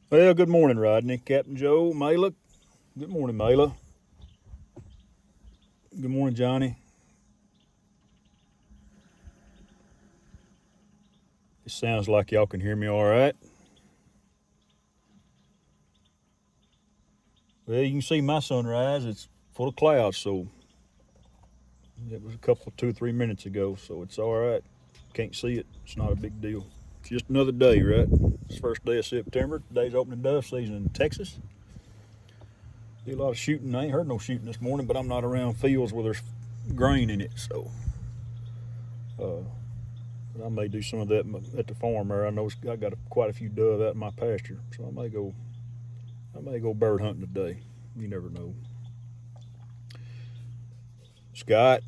Well, good morning, Rodney. Captain Joe, Mayla. Good morning, Mayla. Good morning, Johnny. It sounds like y'all can hear me all right. Well, you can see my sunrise. It's full of clouds, so it was a couple, 2 or 3 minutes ago, so it's all right. Can't see it. It's not a big deal. It's just another day, right? It's the first day of September. Today's opening dove season in Texas. Do a lot of shooting. I ain't heard no shooting this morning, but I'm not around fields where there's grain in it, so uh, I may do some of that at the farm there. I know I got quite a few dove out in my pasture, so I may go bird hunting today. You never know. Scott,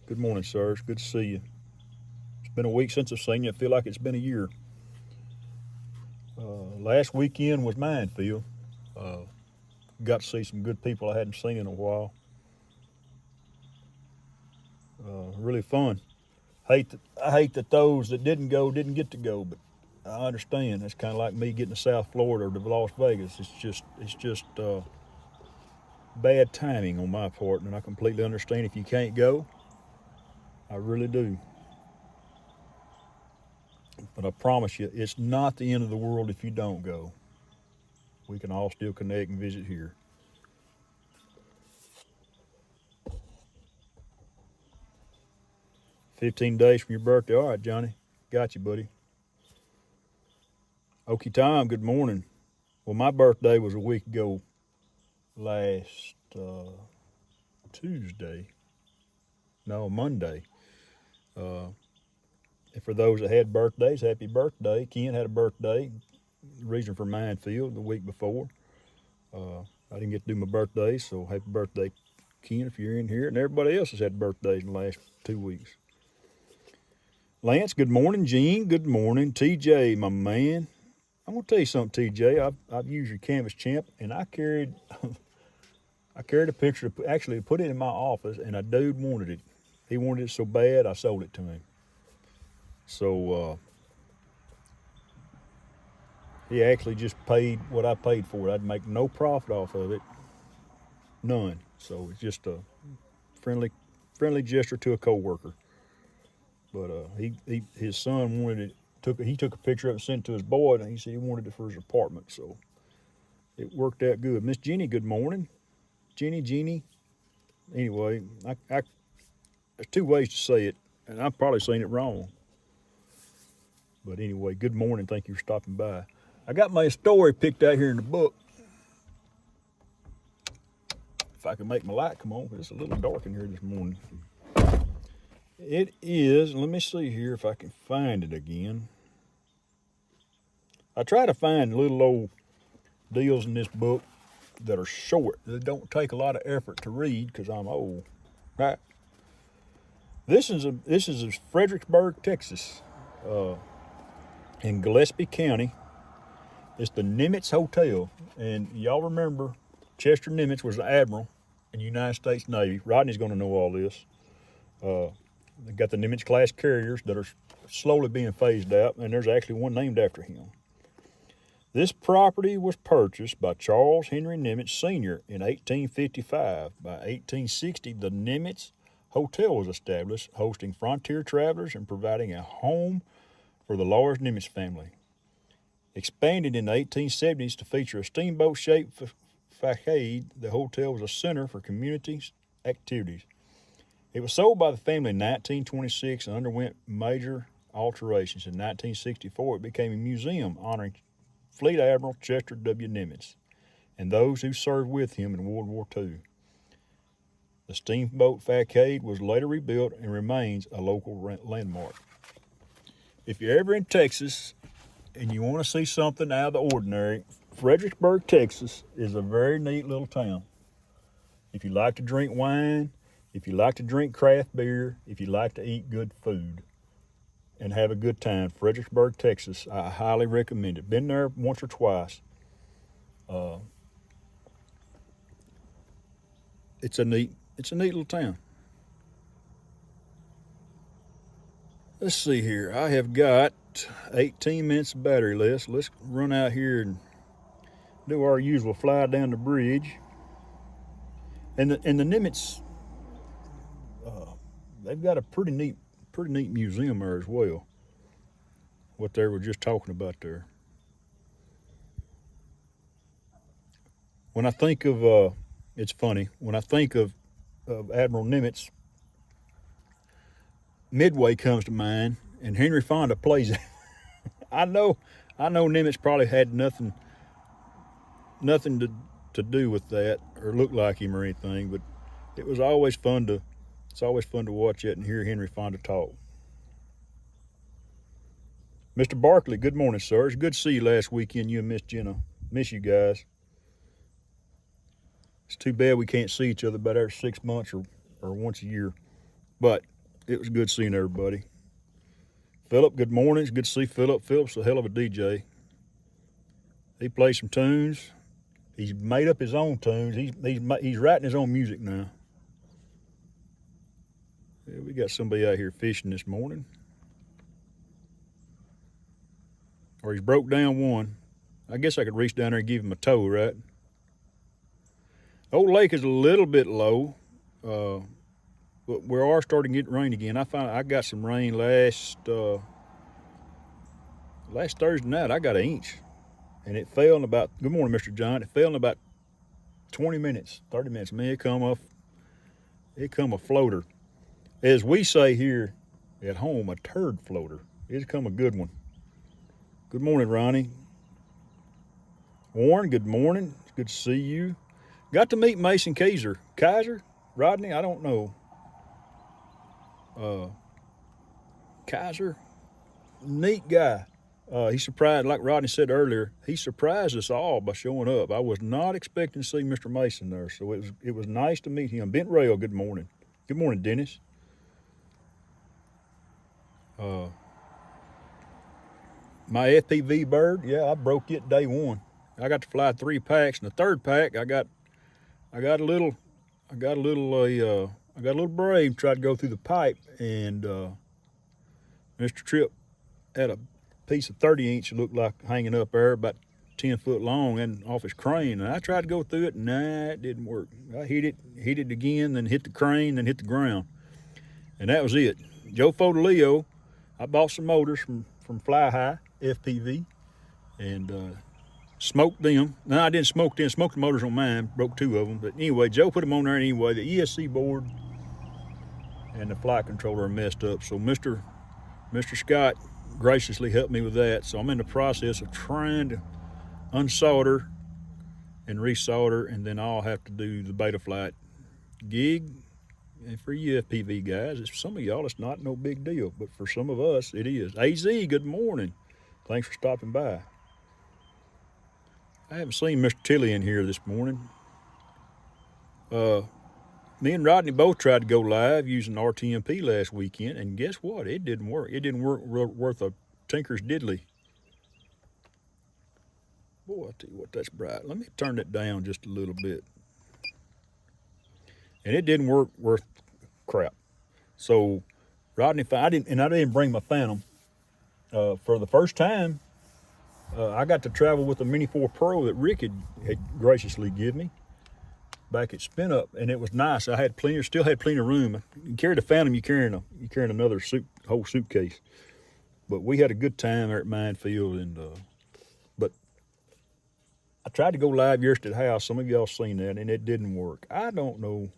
good morning, sir. It's good to see you. It's been a week since I've seen you. I feel like it's been a year. Last weekend was Minefield. Uh, got to see some good people I hadn't seen in a while. Really fun. I hate that those that didn't go didn't get to go, but I understand. That's kind of like me getting to South Florida or to Las Vegas. It's just bad timing on my part, and I completely understand if you can't go. I really do. But I promise you, it's not the end of the world if you don't go. We can all still connect and visit here. 15 days from your birthday. All right, Johnny. Got you, buddy. Okie Tom, good morning. Well, my birthday was a week ago last Tuesday. No, Monday. Uh, and for those that had birthdays, happy birthday. Ken had a birthday. Reason for Minefield the week before. I didn't get to do my birthday, so happy birthday, Ken, if you're in here. And everybody else has had birthdays in the last 2 weeks. Lance, good morning. Gene, good morning. TJ, my man. I'm gonna tell you something, TJ. I've used your Canvas Champ, and I carried I carried a picture. Actually, put it in my office, and a dude wanted it. He wanted it so bad, I sold it to him. So he actually just paid what I paid for it. I'd make no profit off of it, none. So it's just a friendly, friendly gesture to a coworker. But his son wanted it. He took a picture of it and sent it to his boy, and he said he wanted it for his apartment. So it worked out good. Miss Jenny, good morning. Jeannie. Anyway, there's two ways to say it, and I've probably saying it wrong. But anyway, good morning. Thank you for stopping by. I got my story picked out here in the book. If I can make my light come on, because it's a little dark in here this morning. It is, let me see here if I can find it again. I try to find little old deals in this book that are short, that don't take a lot of effort to read because I'm old. Right? This is Fredericksburg, Texas, in Gillespie County. It's the Nimitz Hotel, and y'all remember Chester Nimitz was the admiral in the United States Navy. Rodney's going to know all this. They got the Nimitz class carriers that are slowly being phased out, and there's actually one named after him. This property was purchased by Charles Henry Nimitz Sr. in 1855. By 1860, the Nimitz Hotel was established, hosting frontier travelers and providing a home for the large Nimitz family. Expanded in the 1870s to feature a steamboat-shaped facade, the hotel was a center for community activities. It was sold by the family in 1926 and underwent major alterations. In 1964, it became a museum honoring Fleet Admiral Chester W. Nimitz and those who served with him in World War II. The steamboat facade was later rebuilt and remains a local landmark. If you're ever in Texas and you want to see something out of the ordinary, Fredericksburg, Texas is a very neat little town. If you like to drink wine, if you like to drink craft beer, if you like to eat good food and have a good time, Fredericksburg, Texas, I highly recommend it. Been there once or twice. Uh, it's a neat little town. Let's see here. I have got about 18 minutes of battery left. Let's run out here and do our usual fly down the bridge. And the Nimitz, they've got a pretty neat museum there as well. What they were just talking about there. When I think of, it's funny, when I think of Admiral Nimitz, Midway comes to mind, and Henry Fonda plays it. I know Nimitz probably had nothing to do with that or look like him or anything, but it's always fun to watch it and hear Henry Fonda talk. Mr. Barkley, good morning, sir. It's good to see you last weekend, you and Miss Jenna. Miss you guys. It's too bad we can't see each other about every 6 months or once a year, but it was good seeing everybody. Philip, good morning. It's good to see Philip. Philip's a hell of a DJ. He plays some tunes. He's made up his own tunes. He's writing his own music now. Yeah, we got somebody out here fishing this morning. Or he's broke down one. I guess I could reach down there and give him a tow, right? Old Lake is a little bit low, but we are starting to get rain again. I got some rain last Thursday night. I got an inch, and it fell in about. Good morning, Mr. John. It fell in about 20 minutes, 30 minutes. Man, it come a floater, as we say here at home, a turd floater. It's come a good one. Good morning, Ronnie. Warren, good morning. It's good to see you. Got to meet Mason Kaiser. Rodney, I don't know. Kaiser, neat guy. He surprised, like Rodney said earlier, he surprised us all by showing up. I was not expecting to see Mr. Mason there, so it was nice to meet him. Bent Rail, good morning. Good morning, Dennis. My FPV bird, yeah, I broke it day one. I got to fly 3 packs, and the third pack, I got a little brave, tried to go through the pipe, and Mr. Tripp had a piece of 30-inch looked like hanging up there about 10 foot long and off his crane, and I tried to go through it, and nah, it didn't work. I hit it again, then hit the crane, then hit the ground, and that was it. Joe Fodolio, I bought some motors from Fly High FPV, and smoked them. No, I didn't smoke them. Smoked the motors on mine. Broke 2 of them. But anyway, Joe put them on there anyway. The ESC board and the flight controller are messed up. So Mr. Scott graciously helped me with that. So I'm in the process of trying to unsolder and resolder, and then I'll have to do the Betaflight gig. And for you FPV guys, it's some of y'all, it's not no big deal. But for some of us, it is. AZ, good morning. Thanks for stopping by. I haven't seen Mr. Tilley in here this morning. Me and Rodney both tried to go live using RTMP last weekend, and guess what? It didn't work. It didn't work worth a tinker's diddly. Boy, I tell you what, that's bright. Let me turn that down just a little bit. And it didn't work worth crap. So Rodney, I didn't bring my Phantom. For the first time, I got to travel with the Mini 4 Pro that Rick had graciously given me back at Spin Up, and it was nice. I had still had plenty of room. You carry the Phantom, you're carrying another whole suitcase. But we had a good time there at Minefield, and but I tried to go live yesterday at the house. Some of y'all seen that, and it didn't work. I don't know.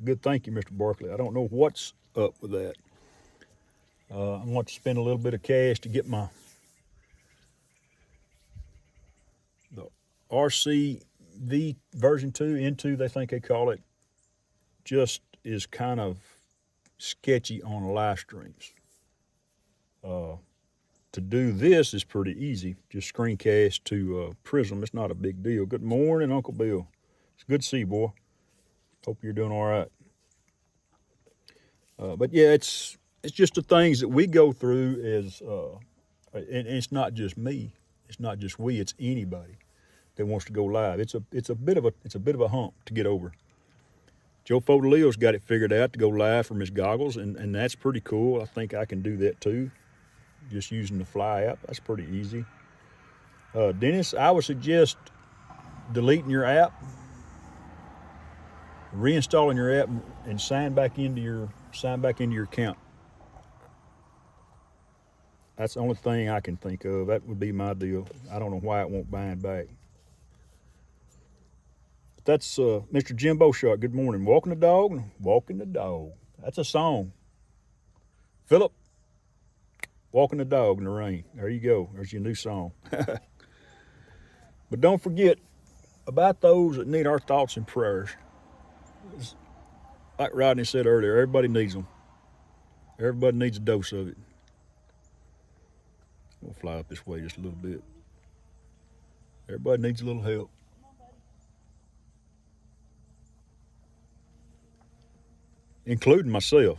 Good, thank you, Mr. Barkley. I don't know what's up with that. I want to spend a little bit of cash to get the RCV version 2 into, they think they call it, just is kind of sketchy on live streams. To do this is pretty easy. Just screencast to Prism. It's not a big deal. Good morning, Uncle Bill. It's good to see you, boy. Hope you're doing all right. But yeah, it's just the things that we go through and it's not just me. It's not just we. It's anybody that wants to go live. It's a bit of a hump to get over. Joe Fodolio's got it figured out to go live from his goggles, and that's pretty cool. I think I can do that too. just using the Fly app. That's pretty easy. Dennis, I would suggest deleting your app, reinstalling your app, and sign back into your account. That's the only thing I can think of. That would be my deal. I don't know why it won't bind back. But that's Mr. Jimbo Shot. Good morning. Walking the dog, walking the dog. That's a song. Philip, walking the dog in the rain. There you go. There's your new song. But don't forget about those that need our thoughts and prayers. Like Rodney said earlier, everybody needs them. Everybody needs a dose of it. We'll fly up this way just a little bit. Everybody needs a little help. Including myself.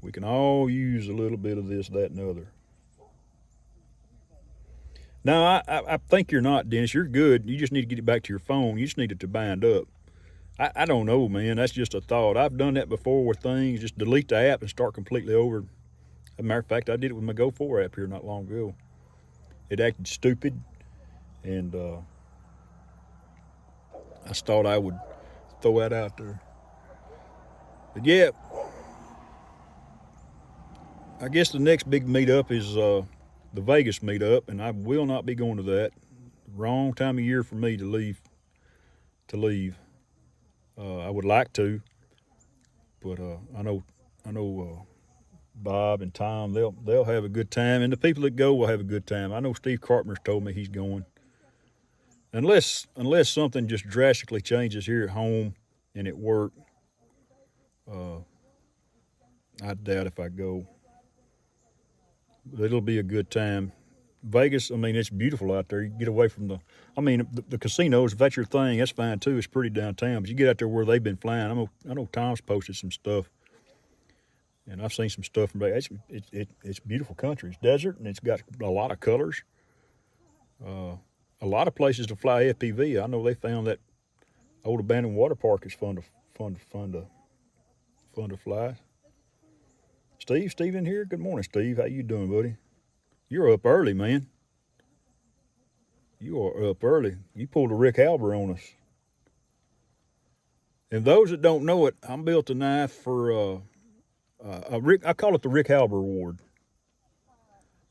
We can all use a little bit of this, that, and the other. Now, I think you're not, Dennis. You're good. You just need to get it back to your phone. You just need it to bind up. I don't know, man. That's just a thought. I've done that before with things. Just delete the app and start completely over. As a matter of fact, I did it with my Go4 app here not long ago. It acted stupid, and I just thought I would throw that out there. But yeah, I guess the next big meetup is the Vegas meetup, and I will not be going to that. Wrong time of year for me to leave. I would like to, but I know Bob and Tom, they'll have a good time, and the people that go will have a good time. I know Steve Carpenter's told me he's going. Unless something just drastically changes here at home and at work, I doubt if I go. But it'll be a good time. Vegas, I mean, it's beautiful out there. You get away from the casinos. If that's your thing, that's fine too. It's pretty downtown. But you get out there where they've been flying. I know Tom's posted some stuff, and I've seen some stuff from Vegas. It's beautiful country. It's desert, and it's got a lot of colors. A lot of places to fly FPV. I know they found that old abandoned water park is fun to fly. Steve in here? Good morning, Steve. How you doing, buddy? You're up early, man. You are up early. You pulled a Rick Halber on us. And those that don't know it, I'm built a knife for I call it the Rick Halber Award.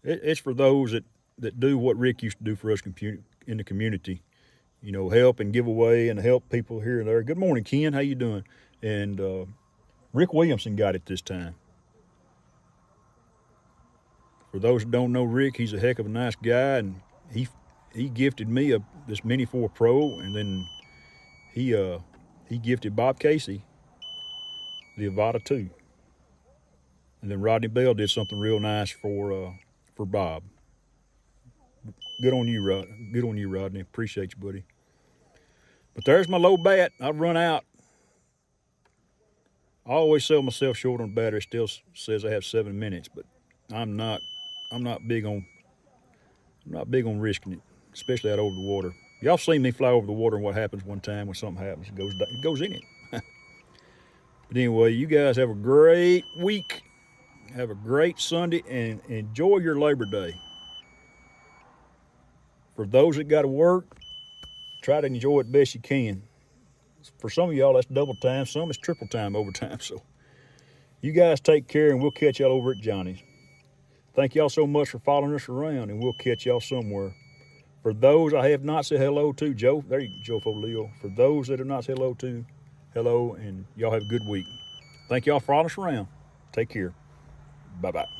It's for those that do what Rick used to do for us in the community. You know, help and give away and help people here and there. Good morning, Ken. How you doing? And Rick Williamson got it this time. For those that don't know Rick, he's a heck of a nice guy, and he gifted me this Mini 4 Pro, and then he gifted Bob Casey the Avata 2. And then Rodney Bell did something real nice for Bob. Good on you, Rod. Good on you, Rodney. Appreciate you, buddy. But there's my low bat. I've run out. I always sell myself short on battery. It still says I have 7 minutes, but I'm not big on risking it, especially out over the water. Y'all seen me fly over the water and what happens one time when something happens. It goes in it. But anyway, you guys have a great week. Have a great Sunday and enjoy your Labor Day. For those that got to work, try to enjoy it best you can. For some of y'all, that's double time. Some is triple time overtime. So you guys take care, and we'll catch y'all over at Johnny's. Thank y'all so much for following us around, and we'll catch y'all somewhere. For those I have not said hello to, Joe, there you go, Joe Folio. For those that have not said hello to, hello, and y'all have a good week. Thank y'all for following us around. Take care. Bye-bye.